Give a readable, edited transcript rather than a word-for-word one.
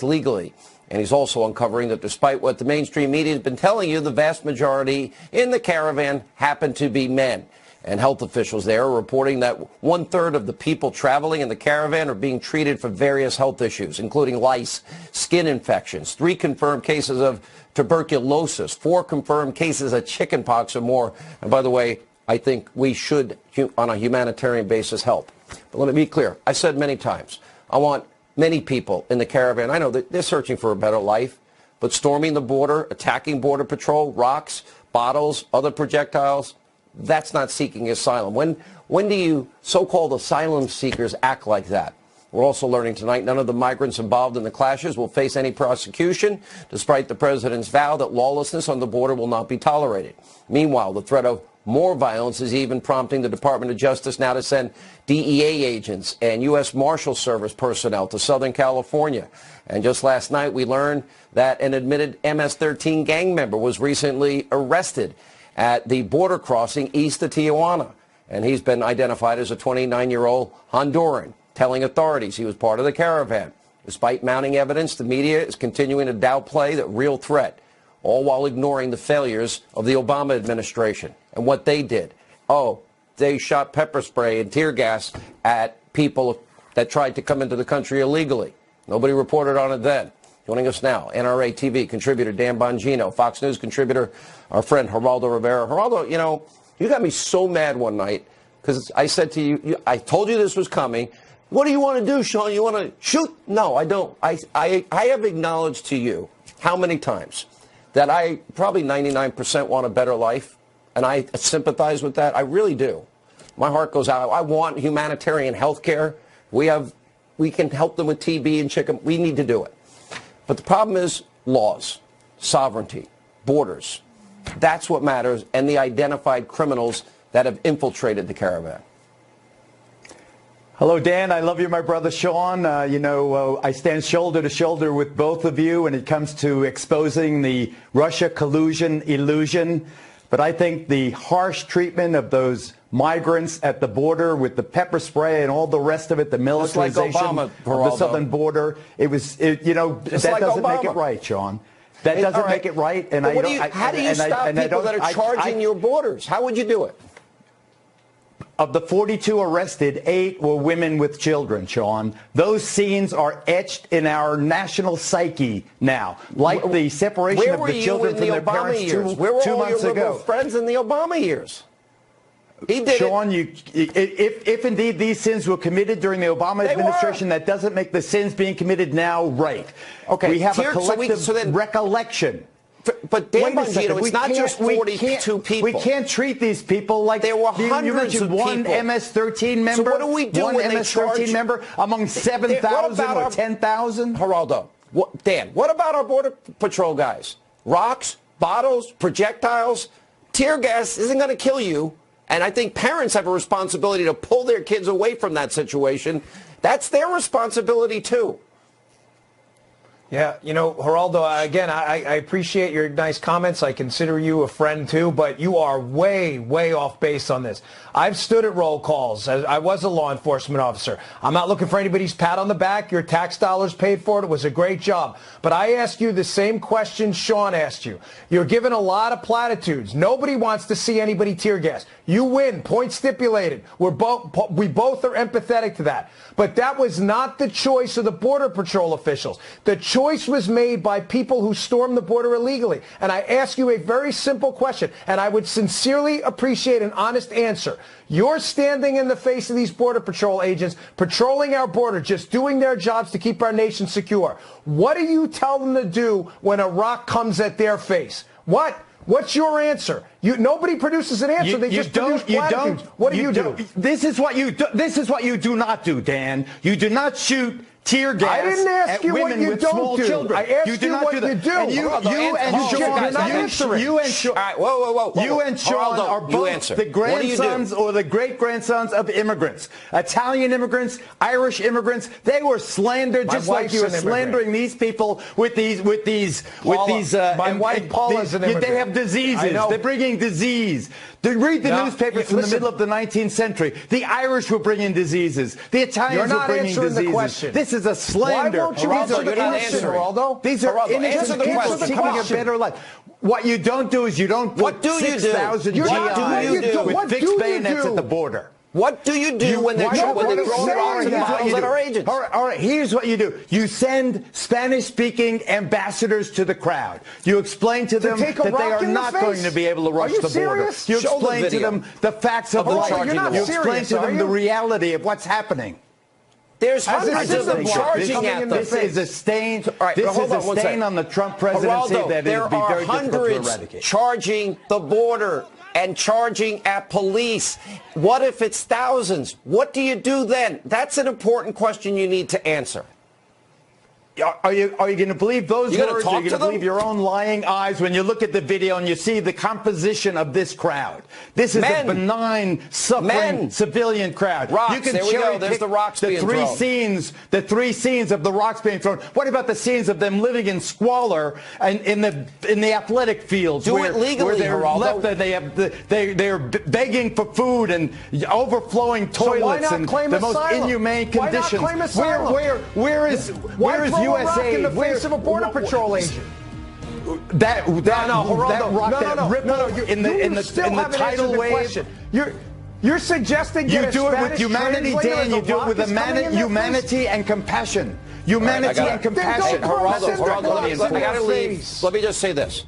legally. And he's also uncovering that despite what the mainstream media has been telling you, the vast majority in the caravan happen to be men. And health officials there are reporting that 1/3 of the people traveling in the caravan are being treated for various health issues, including lice, skin infections, 3 confirmed cases of tuberculosis, 4 confirmed cases of chickenpox or more. And by the way, I think we should, on a humanitarian basis, help. But let me be clear. I've said many times, I want many people in the caravan. I know that they're searching for a better life, but storming the border, attacking Border Patrol, rocks, bottles, other projectiles, that's not seeking asylum. When do you so-called asylum seekers act like that? We're also learning tonight none of the migrants involved in the clashes will face any prosecution, despite the president's vow that lawlessness on the border will not be tolerated. Meanwhile, the threat of more violence is even prompting the Department of Justice now to send DEA agents and U.S. Marshal Service personnel to Southern California. And just last night, we learned that an admitted MS-13 gang member was recently arrested at the border crossing east of Tijuana. And he's been identified as a 29-year-old Honduran, telling authorities he was part of the caravan. Despite mounting evidence, the media is continuing to downplay the real threat, all while ignoring the failures of the Obama administration and what they did. Oh, they shot pepper spray and tear gas at people that tried to come into the country illegally. Nobody reported on it then. Joining us now, NRA TV contributor Dan Bongino, Fox News contributor, our friend Geraldo Rivera. Geraldo, you know, you got me so mad one night because I said to you, I told you this was coming. What do you want to do, Sean? You want to shoot? No, I don't. I have acknowledged to you how many times that I probably 99% want a better life, and I sympathize with that. I really do. My heart goes out. I want humanitarian health care. We can help them with TB and chicken. We need to do it. But the problem is laws, sovereignty, borders. That's what matters, and the identified criminals that have infiltrated the caravan. Hello, Dan. I love you, my brother Sean. I stand shoulder to shoulder with both of you when it comes to exposing the Russia collusion illusion. But I think the harsh treatment of those migrants at the border with the pepper spray and all the rest of it, the militarization of the southern border, that doesn't make it right, Sean. That doesn't make it right. And how do you stop people that are charging your borders? How would you do it? Of the 42 arrested, 8 were women with children, Sean. Those scenes are etched in our national psyche now, like the separation of the children from their parents 2 months ago. Where were all your liberal friends in the Obama years? He did Sean, if indeed these sins were committed during the Obama administration, that doesn't make the sins being committed now right. Okay, we have a collective recollection. But Dan Bongino, it's not just 42 people. We can't treat these people like there were hundreds of people. One MS-13 member. So what do we do when they charge? MS-13 member among 7,000 or 10,000? Geraldo, Dan, what about our Border Patrol guys? Rocks, bottles, projectiles, tear gas isn't going to kill you. And I think parents have a responsibility to pull their kids away from that situation. That's their responsibility, too. Yeah, Geraldo, again, I appreciate your nice comments. I consider you a friend, too, but you are way, way off base on this. I've stood at roll calls. I was a law enforcement officer. I'm not looking for anybody's pat on the back. Your tax dollars paid for it. It was a great job. But I asked you the same question Sean asked you. You're given a lot of platitudes. Nobody wants to see anybody tear gas. You win. Point stipulated. We both are empathetic to that. But that was not the choice of the Border Patrol officials. The choice was made by people who stormed the border illegally. And I ask you a very simple question, and I would sincerely appreciate an honest answer. You're standing in the face of these Border Patrol agents, patrolling our border, just doing their jobs to keep our nation secure. What do you tell them to do when a rock comes at their face? What? What's your answer? Nobody produces an answer. They just produce platitudes. What do you do? This is what you do. This is what you do not do, Dan. You do not shoot tear gas I didn't ask at you women what you with don't small do. children. I asked you you what you do. And you and Sean are both the grandsons or the great-grandsons of immigrants. Italian immigrants, Irish immigrants. They were slandered just like you are slandering these people with these. My wife Paula's an immigrant. They have diseases. They're bringing disease. Read the newspapers from the middle of the 19th century. The Irish were bringing diseases. The Italians were bringing diseases. The question. This This is a slander. Why won't you answer the question, Geraldo? These are Geraldo, innocent answer the people question. seeking a better life. What you don't do is you don't What put do you do? 6,000 GIs What do you do? with fixed bayonets at the border. What do you do when they're throwing rocks and bottles at our agents? All right, here's what you do. You send Spanish-speaking ambassadors to the crowd. You explain to them that they are not going to be able to rush the border. You explain to them the facts of life. You explain to them the reality of what's happening. There's hundreds of them charging at them. This is a stain. This is a stain on the Trump presidency that it would be very difficult to eradicate. Charging the border and charging at police. What if it's thousands? What do you do then? That's an important question you need to answer. Are you going to believe those words? Are you going to believe your own lying eyes when you look at the video and you see the composition of this crowd? This is a benign, suffering civilian crowd. Rocks, you can there we go. cherry There's pick the rocks being thrown. The three scenes of the rocks being thrown. What about the scenes of them living in squalor and in the athletic fields? Do it legally, Geraldo. They're begging for food and overflowing toilets and the most inhumane conditions. Why not claim asylum? Where is USA in the face of a border patrol agent? That ripple in the tidal wave. You're suggesting you do it with humanity, Dan. You do it with humanity and compassion. Humanity and compassion. Geraldo, let me just say this.